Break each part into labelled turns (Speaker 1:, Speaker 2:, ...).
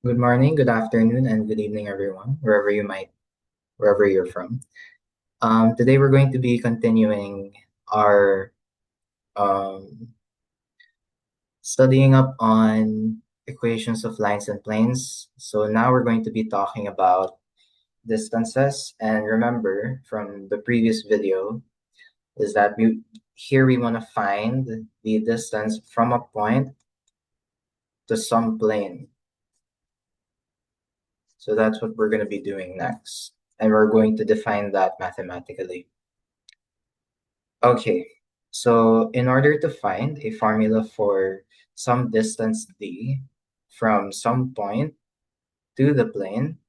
Speaker 1: Good morning, good afternoon, and good evening, everyone, wherever you're from. Today we're going to be continuing our um, studying up on equations of lines and planes. So now we're going to be talking about distances. And remember from the previous video is that we want to find the distance from a point to some plane. So that's what we're going to be doing next. And we're going to define that mathematically. Okay, so in order to find a formula for some distance d from some point to the plane,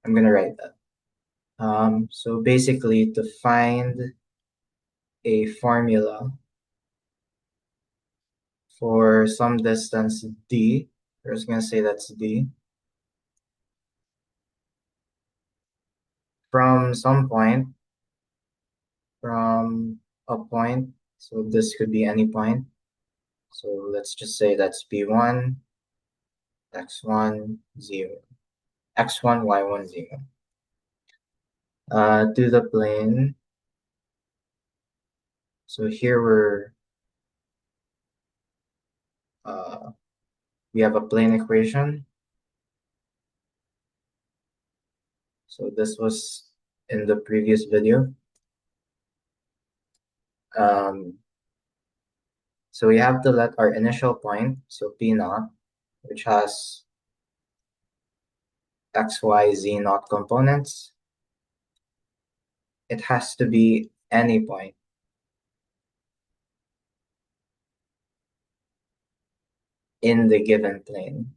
Speaker 1: I'm going to write that. So basically, to find a formula for some distance d, we're just going to say that's d, from some point, from a point, so this could be any point. So let's just say that's p1, x1, 0, x1, y1, 0. To the plane. So here uh, we have a plane equation. So this was in the previous video. Um, so we have to let our initial point, so P naught, which has x, y, z naught components, it has to be any point in the given plane.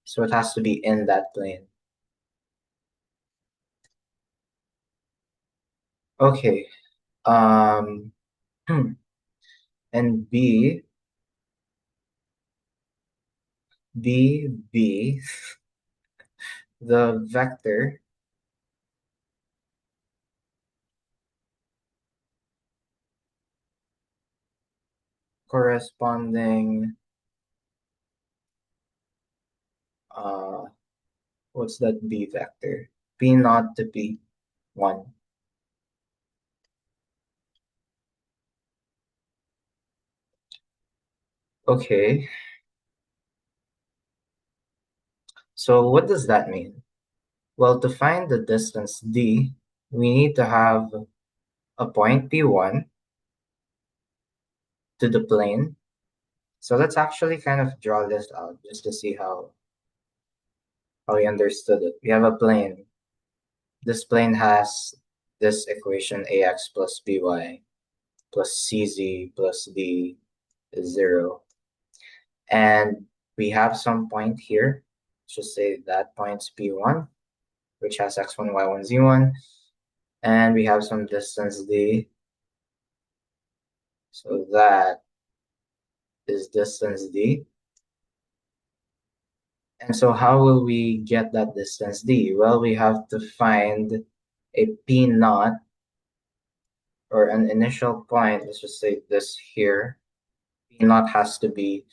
Speaker 1: So it has to be in that plane. Okay. Um, and B, the vector corresponding, uh, what's that B vector? P naught to P1. Okay, so what does that mean? Well, to find the distance D, we need to have a point P1 to the plane. So let's actually kind of draw this out just to see how we understood it. We have a plane. This plane has this equation ax plus by plus cz plus d is 0. And we have some point here. Let's just say that point's P1, which has x1, y1, z1. And we have some distance d. So that is distance d. And so how will we get that distance d? Well, we have to find a P naught or an initial point. Let's just say this here. P naught has to be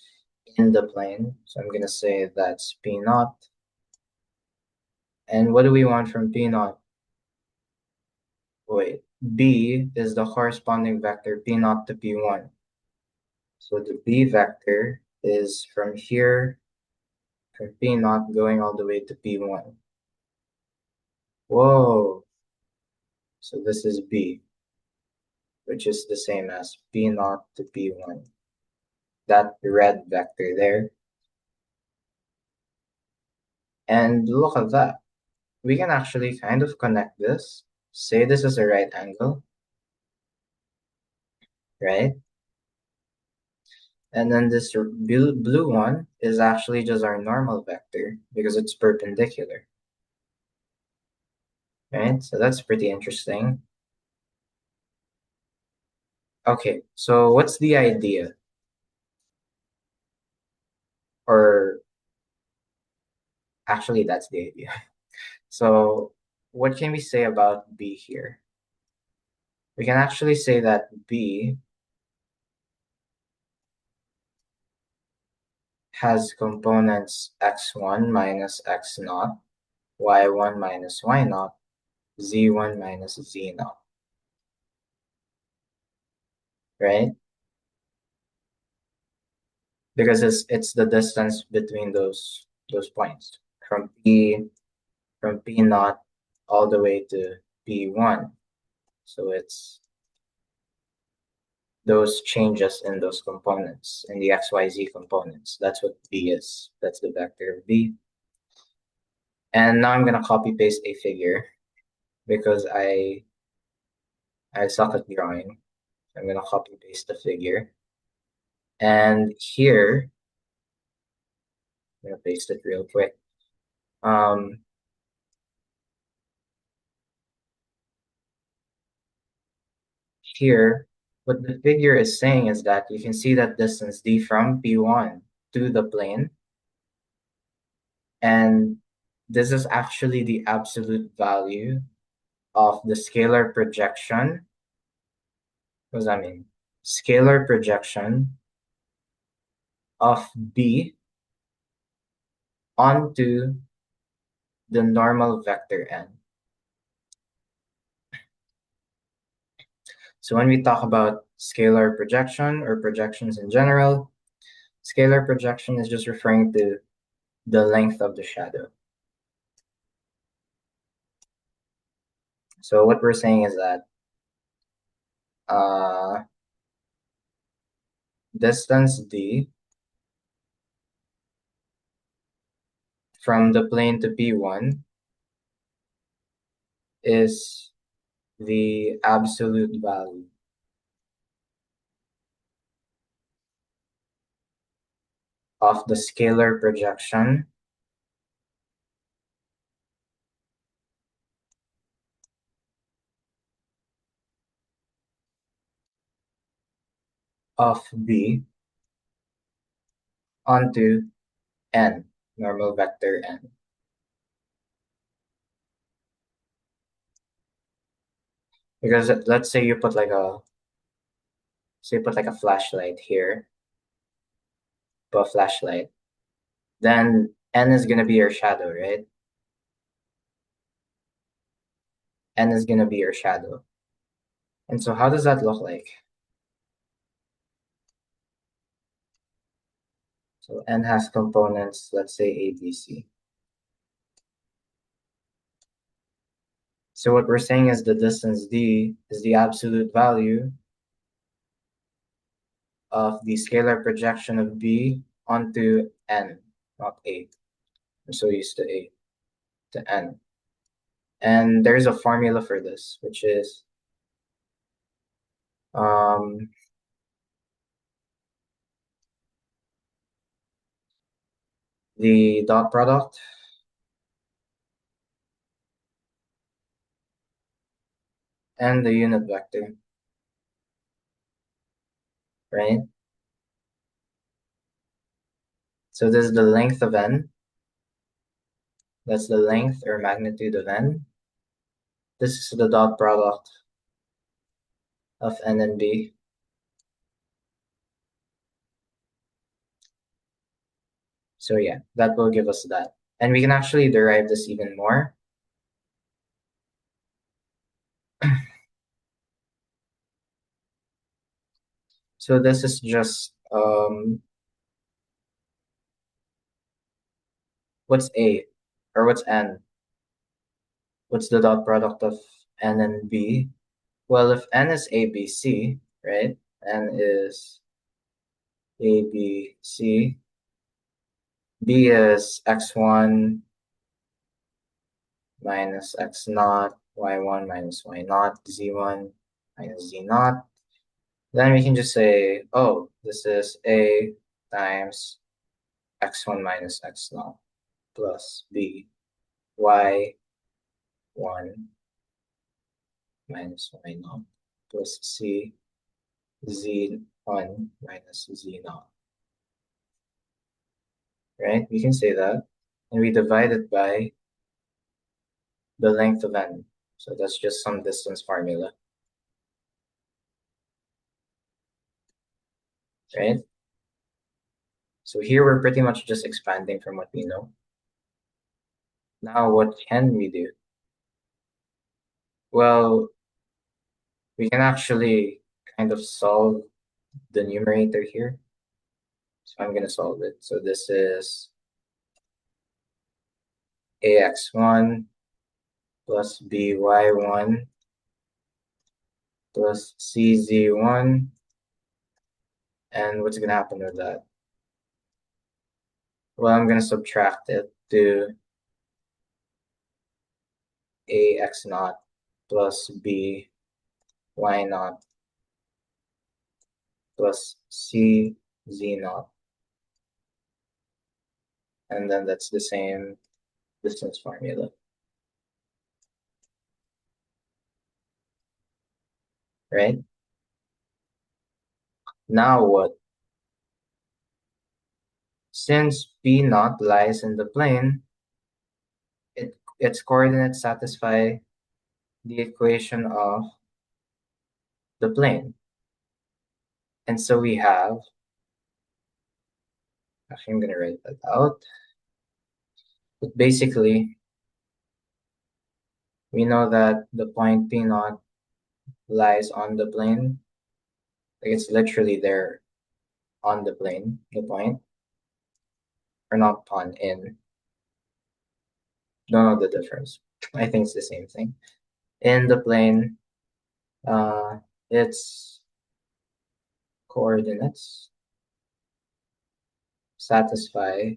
Speaker 1: in the plane. So I'm going to say that's P naught. And what do we want from P naught? Wait, B is the corresponding vector P naught to P1. So the B vector is from here, from P naught going all the way to P1. Whoa. So this is B, which is the same as P naught to P1. That red vector there. And look at that. We can actually kind of connect this. Say this is a right angle, right? And then this blue one is actually just our normal vector because it's perpendicular, right? So that's pretty interesting. Okay, so what's the idea? Or actually, that's the idea. So what can we say about B here? We can actually say that B has components x1 minus x naught, y1 minus y naught, z1 minus z naught, right? Because it's the distance between those points from P naught all the way to P1. So it's those changes in those components, in the XYZ components. That's what B is. That's the vector of B. And now I'm gonna copy paste a figure because I suck at drawing. I'm gonna copy paste the figure. And here, I'm gonna paste it real quick. Here, what the figure is saying is that you can see that distance d from P1 to the plane. And this is actually the absolute value of the scalar projection. What does that mean? Scalar projection of B onto the normal vector n. So when we talk about scalar projection or projections in general, scalar projection is just referring to the length of the shadow. So what we're saying is that distance d from the plane to P1 is the absolute value of the scalar projection of B onto n, normal vector n. Because let's say you put like a flashlight here, put a flashlight, then n is gonna be your shadow, right? N is gonna be your shadow. And so how does that look like? So n has components, let's say A, B, C. So what we're saying is the distance d is the absolute value of the scalar projection of B onto n, not A. I'm so used to A, to n. And there's a formula for this, which is the dot product and the unit vector, right? So this is the length of n. That's the length or magnitude of n. This is the dot product of n and b. So yeah, that will give us that. And we can actually derive this even more. So this is just, what's A or what's n? What's the dot product of n and b? Well, if n is a, b, c, right? N is a, b, c. B is x1 minus x naught, y1 minus y naught, z1 minus z naught. Then we can just say, oh, this is a times x1 minus x naught plus b, y1 minus y naught plus c, z1 minus z naught. Right? We can say that. And we divide it by the length of n. So that's just some distance formula. Right? So here we're pretty much just expanding from what we know. Now, what can we do? Well, we can actually kind of solve the numerator here. So I'm going to solve it. So this is ax1 plus by1 plus cz1. And what's going to happen with that? Well, I'm going to subtract it to ax naught plus by naught plus cz naught. And then that's the same distance formula, right? Now what? Since P naught lies in the plane, its coordinates satisfy the equation of the plane. And so we have, actually I'm going to write that out. But basically, we know that the point P naught lies on the plane. Like it's literally there on the plane, the point. Or not on, in. Don't know the difference. I think it's the same thing. In the plane, its coordinates satisfy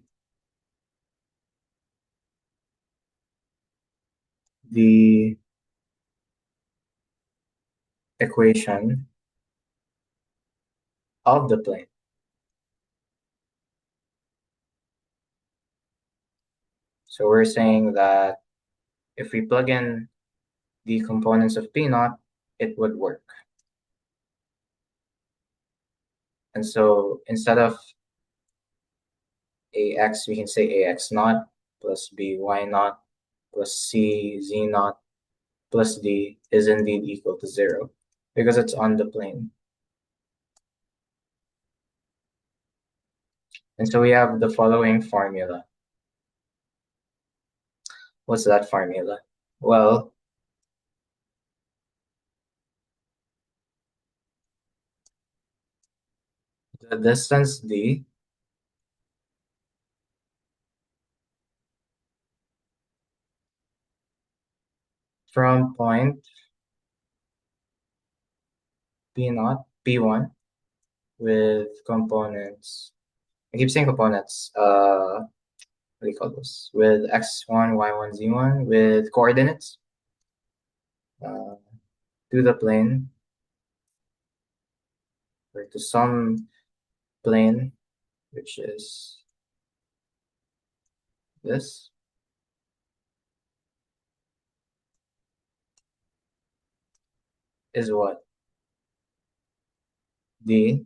Speaker 1: the equation of the plane. So we're saying that if we plug in the components of P naught, it would work. And so instead of ax, we can say ax naught plus by naught plus cz naught plus d is indeed equal to 0 because it's on the plane. And so we have the following formula. What's that formula? Well, the distance d from point P naught, P1 with components, I keep saying components, what do you call this? With x1, y1, z1 with coordinates uh, to the plane or to some plane, which is this. Is what? D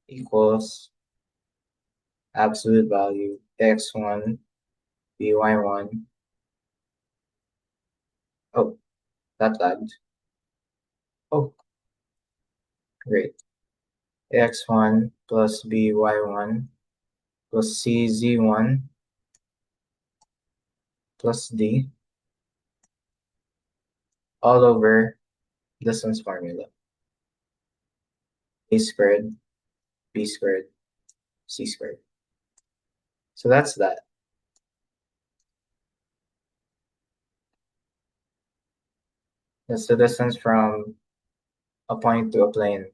Speaker 1: equals absolute value x1 by1. Oh, that lagged. Oh, great. X1 plus by1 plus cz1 plus d all over distance formula. A squared, b squared, c squared. So that's that. That's the distance from a point to a plane,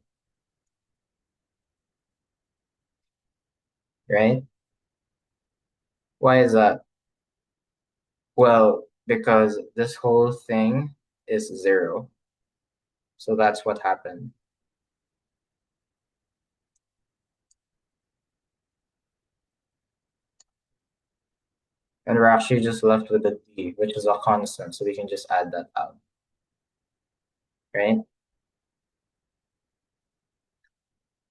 Speaker 1: right? Why is that? Well, because this whole thing is 0. So that's what happened. And we're actually just left with a d, which is a constant. So we can just add that out, right?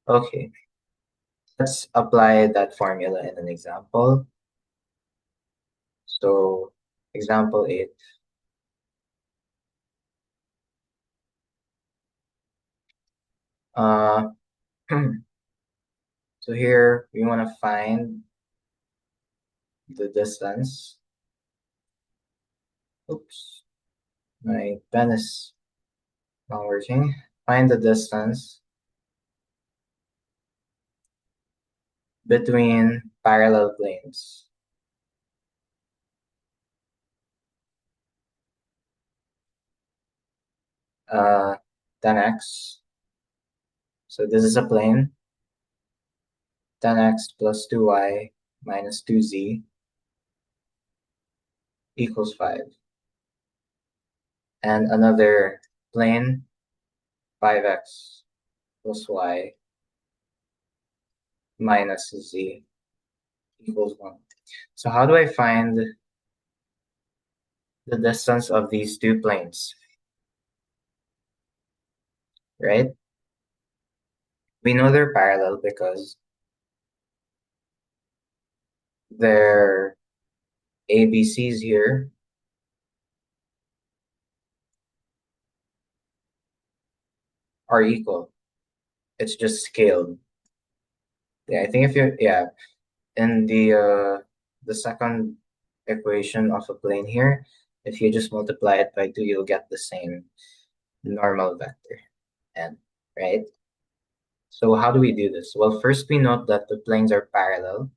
Speaker 1: Okay. Let's apply that formula in an example. So example 8. Uh, So here we want to find the distance. Oops, my pen is not working. Find the distance between parallel planes. 10x. So this is a plane. 10x plus 2y minus 2z equals 5. And another plane, 5x plus y minus z equals 1. So how do I find the distance of these two planes? Right? We know they're parallel because their ABCs here are equal. It's just scaled. Yeah, I think if you in the second equation of a plane here, if you just multiply it by 2, you'll get the same normal vector n, right? So how do we do this? Well, first we note that the planes are parallel.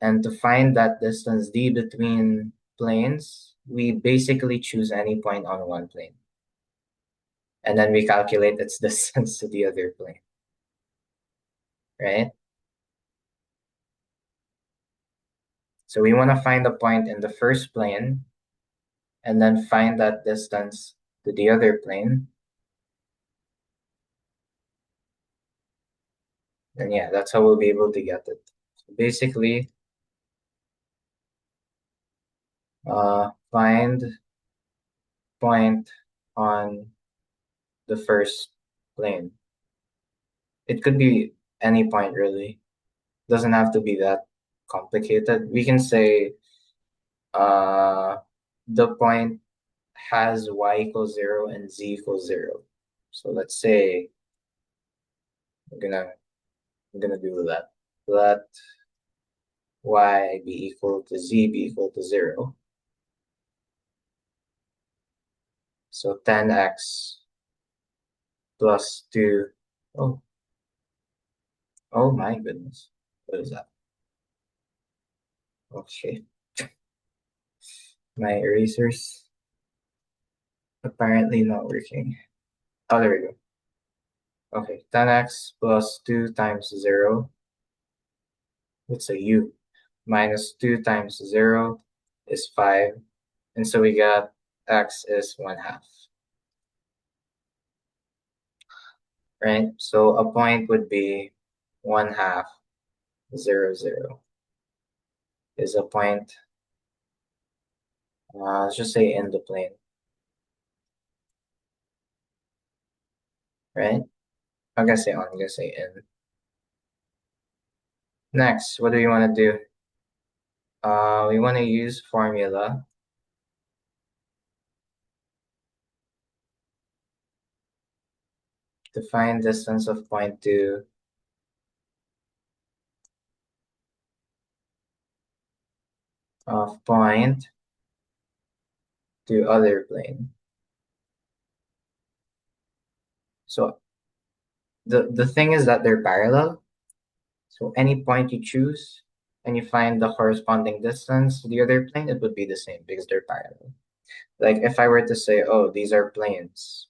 Speaker 1: And to find that distance d between planes, we basically choose any point on one plane. And then we calculate its distance to the other plane, right? So we want to find a point in the first plane and then find that distance to the other plane. And yeah, that's how we'll be able to get it. So basically, find point on the first plane. It could be any point really. Doesn't have to be that complicated. We can say the point has y equals 0 and z equals 0. So let's say I'm gonna do that. Let y be equal to z be equal to 0. So 10x plus 2. Oh, oh my goodness. What is that? Okay. My eraser's apparently not working. Oh, there we go. Okay, 10x plus 2 times 0. It's a u. Minus 2 times 0 is 5. And so we got x is 1/2. Right? So a point would be 1/2, 0, 0. Is a point, let's just say in the plane. Right? I'm gonna say on, I'm gonna say in. Next, what do we want to do? We want to use formula to find distance of point to other plane. So the thing is that they're parallel. So any point you choose and you find the corresponding distance to the other plane, it would be the same because they're parallel. Like if I were to say, oh, these are planes,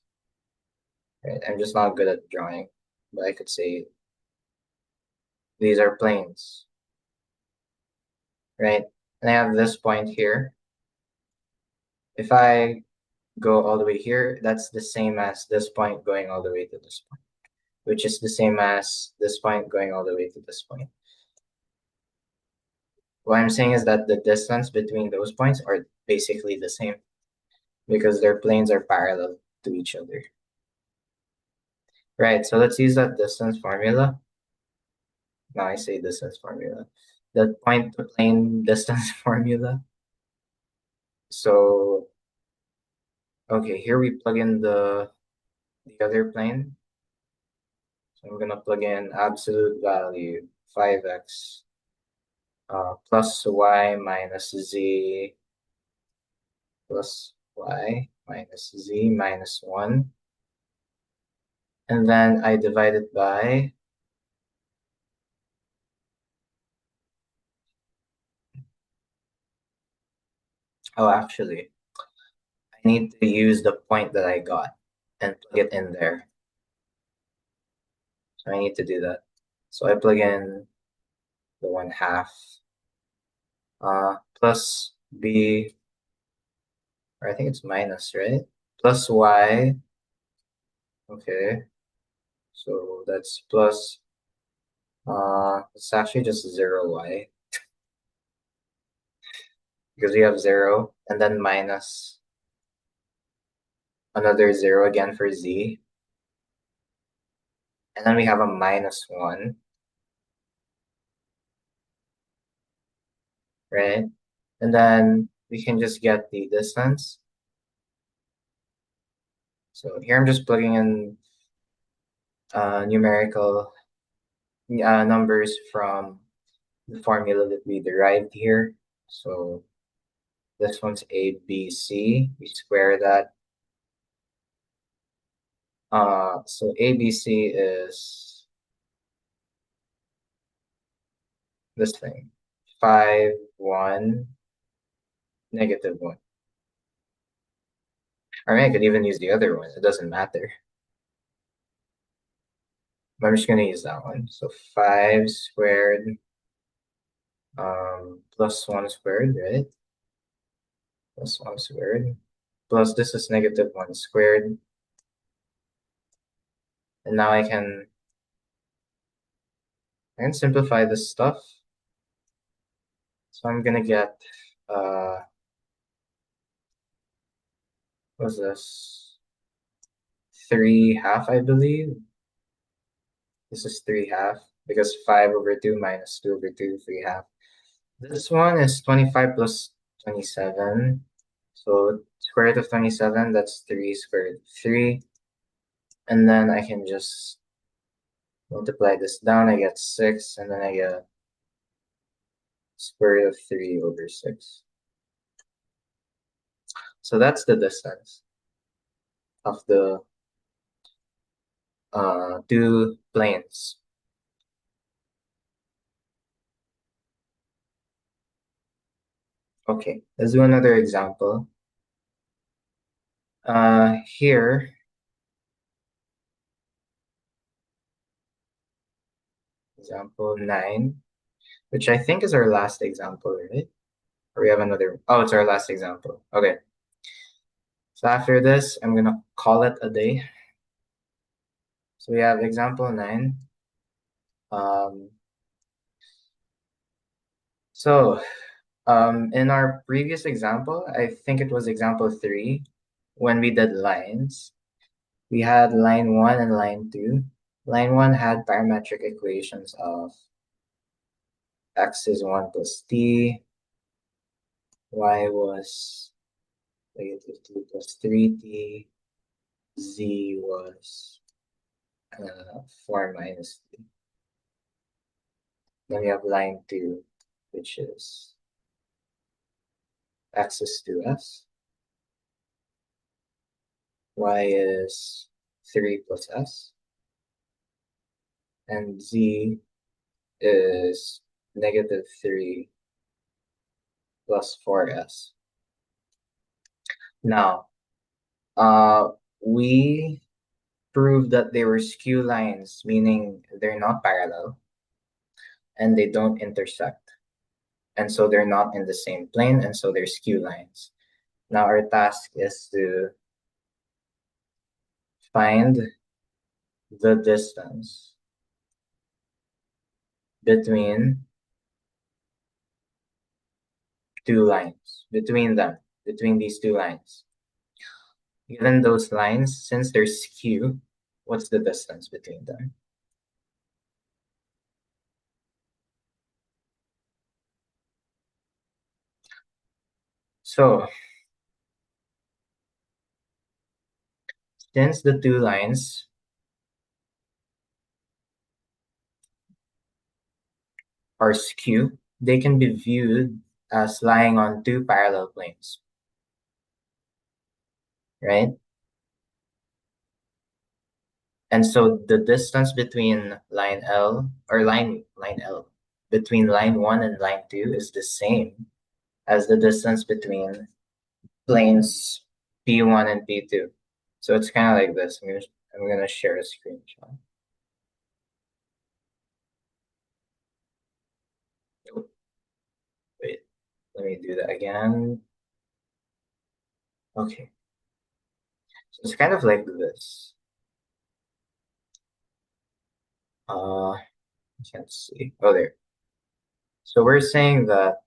Speaker 1: right? I'm just not good at drawing, but I could say these are planes, right? And I have this point here. If I go all the way here, that's the same as this point going all the way to this point, which is the same as this point going all the way to this point. What I'm saying is that the distance between those points are basically the same because their planes are parallel to each other. Right, so let's use that distance formula. Now I say distance formula. The point to plane distance formula. So, okay, here we plug in the other plane. I'm gonna plug in absolute value 5x plus y minus z plus y minus z minus 1. And then I divide it by, oh, actually, I need to use the point that I got and plug it in there. So I need to do that. So I plug in the 1/2 plus b, or I think it's minus, right? Plus y. Okay. So that's plus, it's actually just 0y because we have 0 and then minus another 0 again for z. And then we have a minus 1, right? And then we can just get the distance. So here I'm just plugging in numerical numbers from the formula that we derived here. So this one's a, b, c. We square that. So ABC is this thing, 5, 1, -1. Or I could even use the other one. It doesn't matter. But I'm just gonna use that one. So 5 squared plus 1 squared, right? Plus 1 squared. Plus this is -1 squared. And now I can simplify this stuff. So I'm gonna get what's this? 3/2, I believe. This is 3/2 because 5/2 minus 2/2, 3/2. This one is 25 plus 27. So square root of 27, that's 3 square root of 3. And then I can just multiply this down. I get 6, and then I get square root of 3/6. So that's the distance of the two planes. Okay, let's do another example. Here, example 9, which I think is our last example, right? Or we have another, oh, it's our last example. Okay. So after this, I'm gonna call it a day. So we have example 9. Um, so in our previous example, I think it was example 3, when we did lines, we had line 1 and line 2. Line 1 had parametric equations of x is 1 plus t, y was -2 plus 3t, z was 4 minus t. Then we have line 2, which is x is 2s, y is 3 plus s, and z is -3 plus 4s. Now, we proved that they were skew lines, meaning they're not parallel and they don't intersect. And so they're not in the same plane, and so they're skew lines. Now our task is to find the distance between two lines, between these two lines. Given those lines, since they're skew, what's the distance between them? So, since the two lines are skew, they can be viewed as lying on two parallel planes, right? And so the distance between line L or line L between line 1 and line 2 is the same as the distance between planes P1 and P2. So it's kind of like this. I'm gonna share a screenshot. Oh, wait, let me do that again. Okay, so it's kind of like this. I can't see. Oh, there. So we're saying that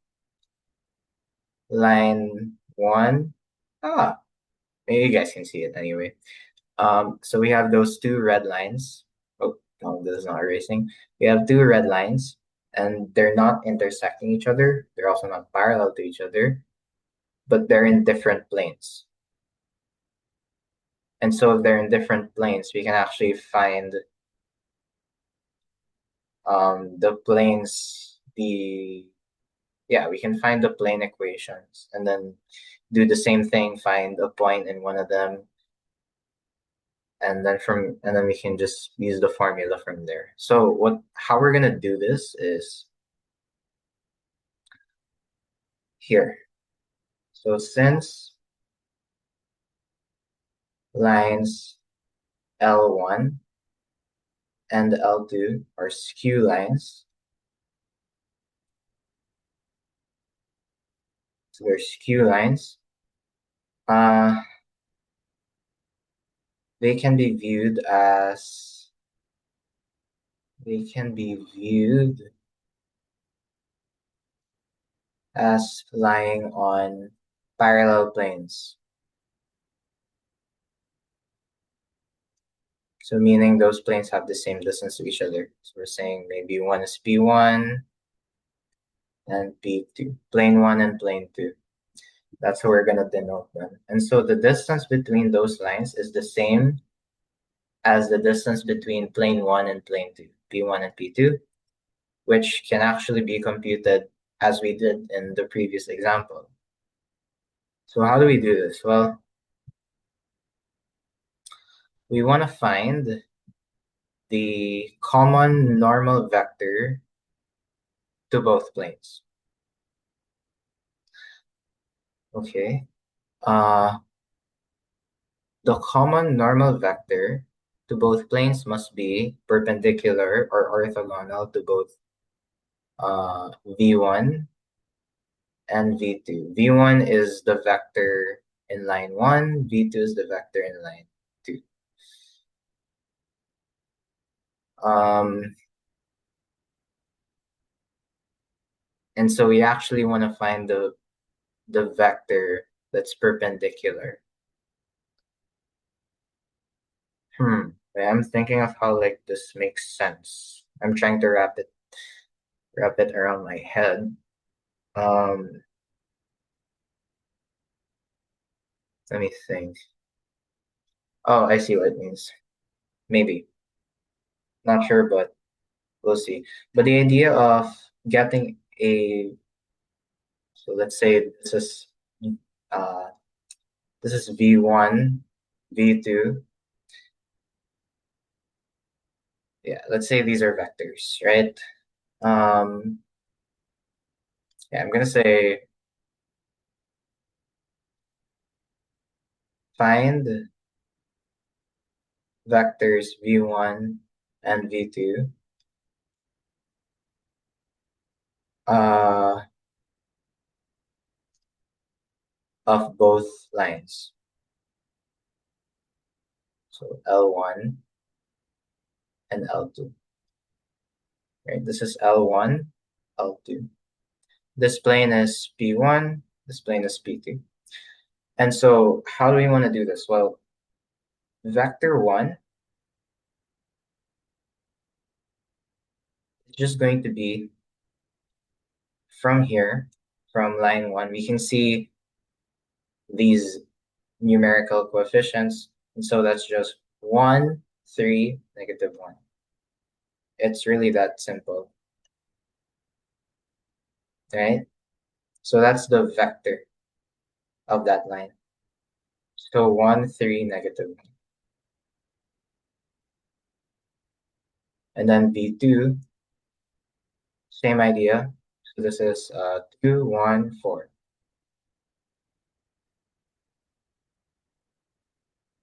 Speaker 1: line 1, ah, maybe you guys can see it anyway. So we have those two red lines. Oh, no, this is not erasing. We have two red lines, and they're not intersecting each other. They're also not parallel to each other, but they're in different planes. And so if they're in different planes, we can actually find the planes, we can find the plane equations and then do the same thing, find a point in one of them, and then we can just use the formula from there. So how we're gonna do this is here. So since lines L1 and L2 are skew lines, so they're skew lines, uh, they can be viewed as lying on parallel planes. So meaning those planes have the same distance to each other. So we're saying maybe one is P1 and P2, plane 1 and plane 2. That's how we're going to denote them. And so the distance between those lines is the same as the distance between plane 1 and plane 2, P1 and P2, which can actually be computed as we did in the previous example. So how do we do this? Well, we want to find the common normal vector to both planes. Okay. The common normal vector to both planes must be perpendicular or orthogonal to both V1 and V2. V1 is the vector in line 1, V2 is the vector in line 2. And so we actually want to find the vector that's perpendicular. I'm thinking of how like this makes sense. I'm trying to wrap it around my head. Let me think. Oh, I see what it means. Maybe. Not sure, but we'll see. But the idea of getting so let's say uh this is V1, V2. Yeah, let's say these are vectors, right? Um yeah, I'm gonna say find vectors V1 and V2 uh of both lines. So L1 and L2. Right? This is L1, L2. This plane is P1, this plane is P2. And so how do we want to do this? Well, vector 1 is just going to be from here, from line 1. We can see these numerical coefficients. And so that's just 1, 3, -1. It's really that simple. right? So that's the vector of that line. So 1, 3, negative 1. And then V2, same idea. So this is 2, 1, 4,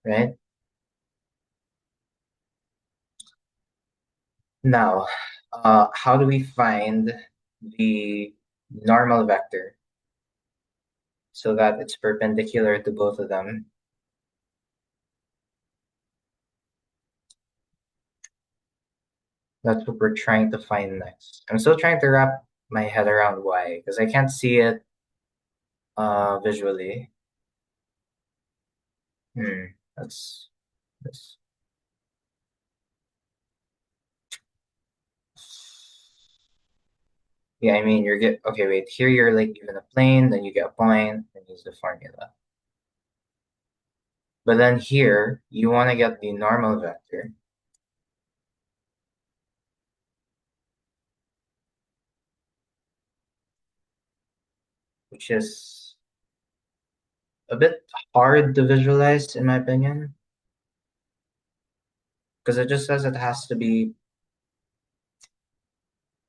Speaker 1: right? Now, how do we find the normal vector so that it's perpendicular to both of them? That's what we're trying to find next. I'm still trying to wrap my head around why, because I can't see it visually. That's this. Yeah, I mean, you're get okay. Wait, here you're like given a plane, then you get a point, and use the formula. But then here you want to get the normal vector, which is a bit hard to visualize in my opinion, because it just says it has to be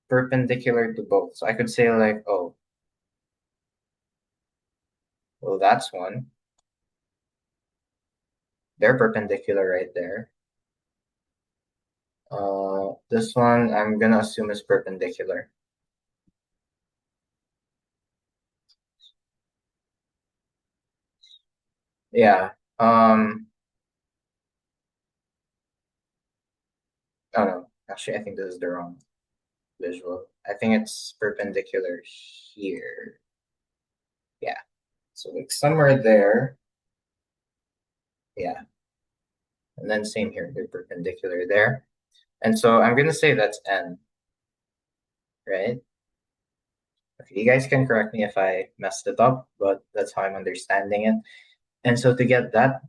Speaker 1: perpendicular to both. So I could say like, oh, well, that's one. They're perpendicular right there. This one I'm gonna assume is perpendicular. Yeah. Oh no, actually, I think this is the wrong visual. I think it's perpendicular here. Yeah. So like somewhere there. Yeah. And then same here, they're perpendicular there. And so I'm gonna say that's n, right? Okay, you guys can correct me if I messed it up, but that's how I'm understanding it. And so to get that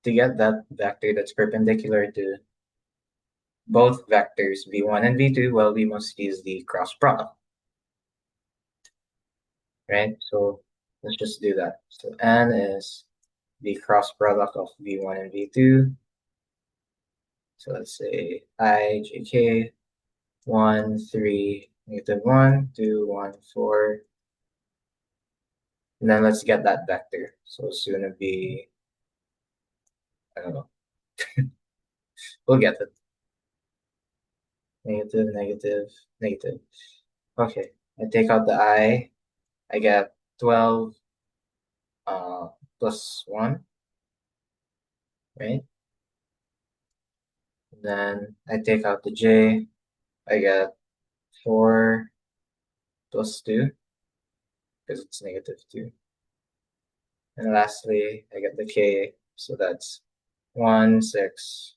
Speaker 1: vector that's perpendicular to both vectors v1 and v2, well, we must use the cross product, right? So let's just do that. So n is the cross product of v1 and v2. So let's say I, j, k, 1, 3, negative 1, 2, 1, 4. And then let's get that vector. So it's going to be, I don't know, we'll get it. Negative, negative, negative. Okay, I take out the I get 12 uh, plus 1, right? And then I take out the j, I get 4 plus 2, because it's negative 2. And lastly, I get the k, so that's 1, 6.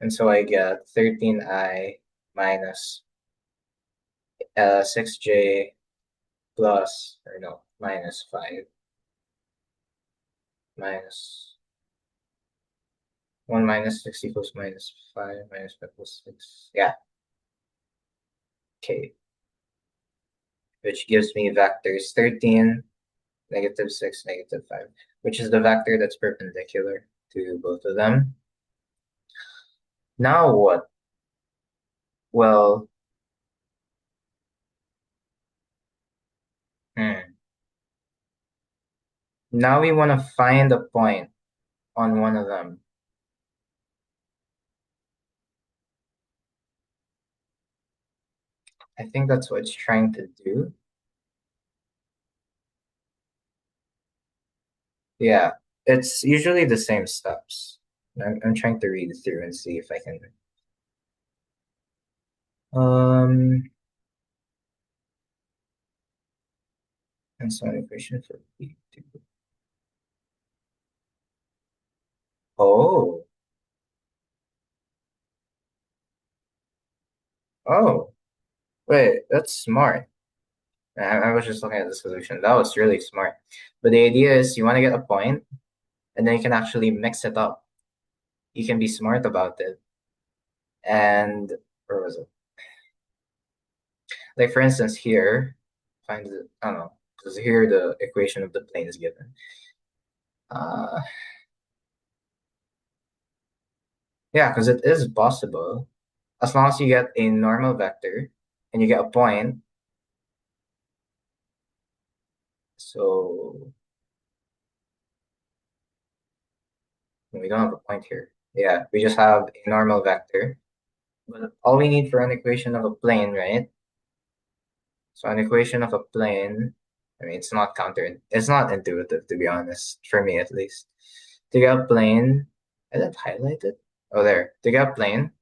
Speaker 1: And so I get 13i minus 6j plus, or no, minus 5 minus 1 minus 6 equals minus 5 minus 5 plus 6. Yeah, k, which gives me vectors 13, negative 6, negative 5, which is the vector that's perpendicular to both of them. Now what? Well, now we want to find a point on one of them. I think that's what it's trying to do. Yeah, it's usually the same steps. I'm trying to read through and see if I can. And so an equation for B2. Oh, oh, wait, that's smart. I was just looking at the solution. That was really smart. But the idea is you want to get a point, and then you can actually mix it up. You can be smart about it. And where was it? Like for instance, here, find the, I don't know, because here the equation of the plane is given. Uh, yeah, because it is possible as long as you get a normal vector and you get a point. So we don't have a point here. Yeah, we just have a normal vector. But all we need for an equation of a plane, right? So an equation of a plane, I mean, it's not intuitive to be honest, for me at least. To get a plane, I didn't highlight it. Oh, there. To get a plane,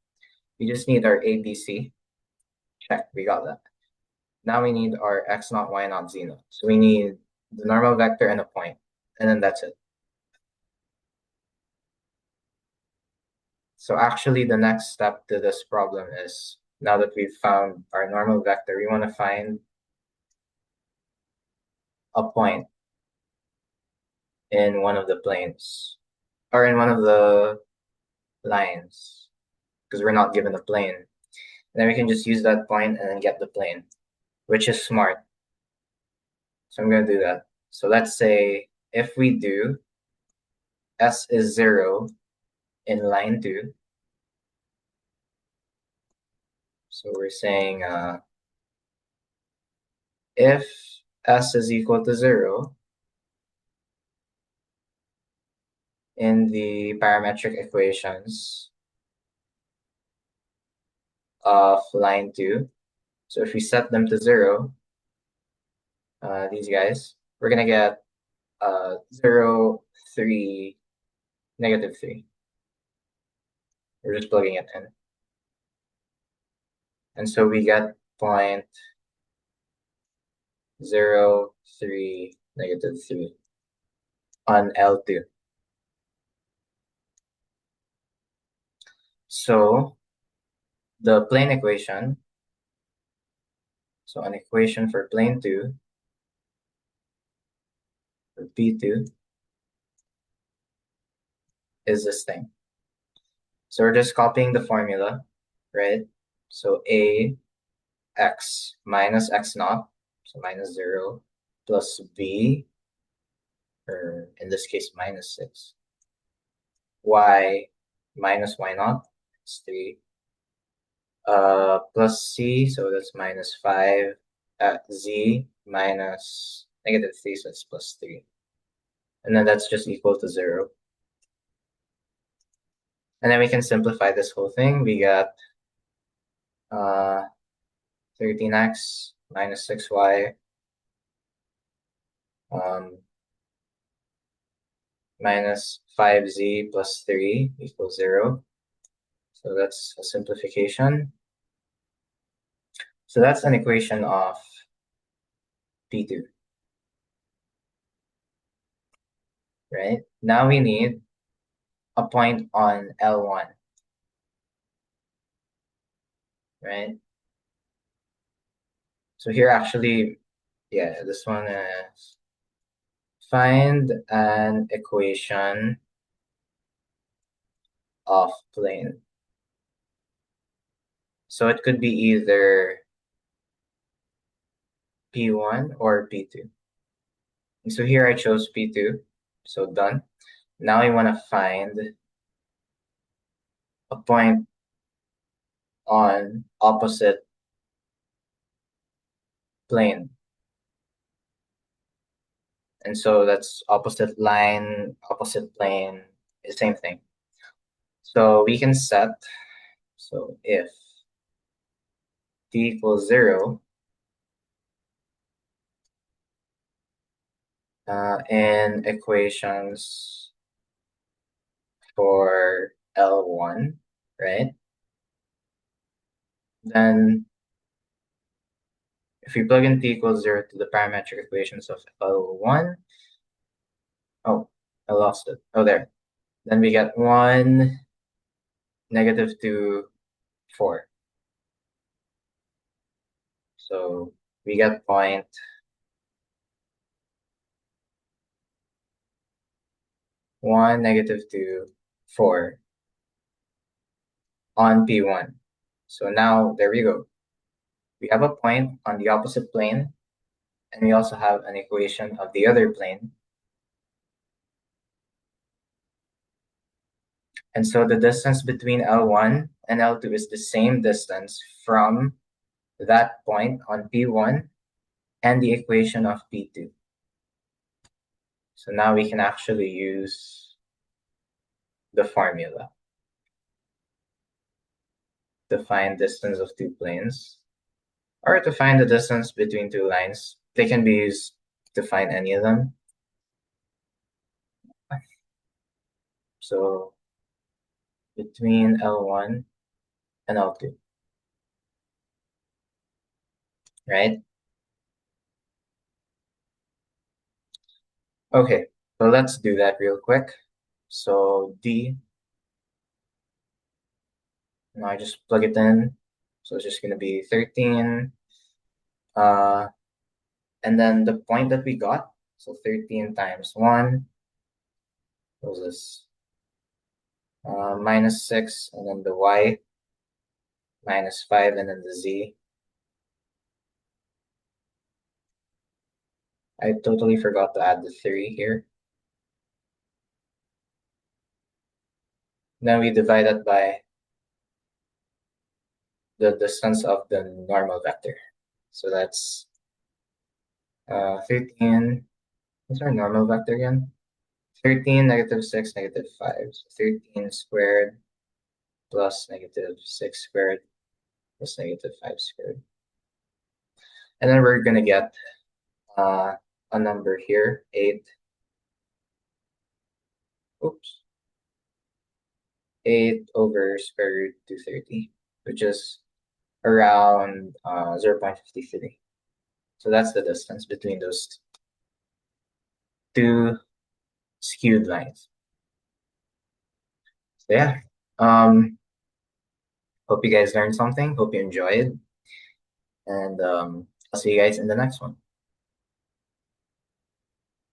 Speaker 1: we just need our ABC. Check, we got that. Now we need our x naught, y naught, z naught. So we need the normal vector and a point, and then that's it. So actually, the next step to this problem is, now that we've found our normal vector, we want to find a point in one of the planes, or in one of the lines, because we're not given a plane. And then we can just use that point and then get the plane, which is smart. So I'm going to do that. So let's say if we do s is 0 in line 2, so we're saying if s is equal to 0 in the parametric equations of line 2, so if we set them to 0, these guys, we're going to get 0, 3, negative 3. We're just plugging it in. And so we get point 0, 3, negative 3 on L2. So the plane equation, so an equation for plane 2, for P2, is this thing. So we're just copying the formula, right? So A x minus x naught, so minus 0, plus b, or in this case, minus 6. Y minus y naught, it's 3. Plus c, so that's minus 5. Z minus negative 3, so it's plus 3. And then that's just equal to 0. And then we can simplify this whole thing. We got 13x minus 6y minus 5z plus 3 equals 0. So that's a simplification. So that's an equation of P2, right? Now we need a point on L1, right? So here actually, yeah, this one is find an equation of plane. So it could be either P1 or P2. And so here I chose P2, so done. Now I want to find a point on opposite plane. And so that's opposite line, opposite plane, the same thing. So we can set, so if t equals 0, in equations for L1, right? Then if we plug in t equals 0 to the parametric equations of L1, oh, I lost it. Oh, there. Then we get 1, negative 2, 4. So we get point 1, negative 2, 4 on P1. So now there we go. We have a point on the opposite plane, and we also have an equation of the other plane. And so the distance between L1 and L2 is the same distance from that point on P1 and the equation of P2. So now we can actually use the formula to find distance of two planes, or to find the distance between two lines. They can be used to find any of them. So between L1 and L2, right? Okay, so let's do that real quick. So D, now I just plug it in. So it's just going to be 13. And then the point that we got, so 13 times 1, what was this? Minus 6, and then the Y, minus 5, and then the Z. I totally forgot to add the 3 here. Then we divide it by the distance of the normal vector. So that's 13. What's our normal vector again? 13, negative 6, negative 5. So 13 squared plus negative 6 squared plus negative 5 squared. And then we're going to get a number here, 8. Oops. 8 over square root 230, which is around 0.53. So that's the distance between those two skewed lines. So yeah, hope you guys learned something. Hope you enjoyed. And I'll see you guys in the next one.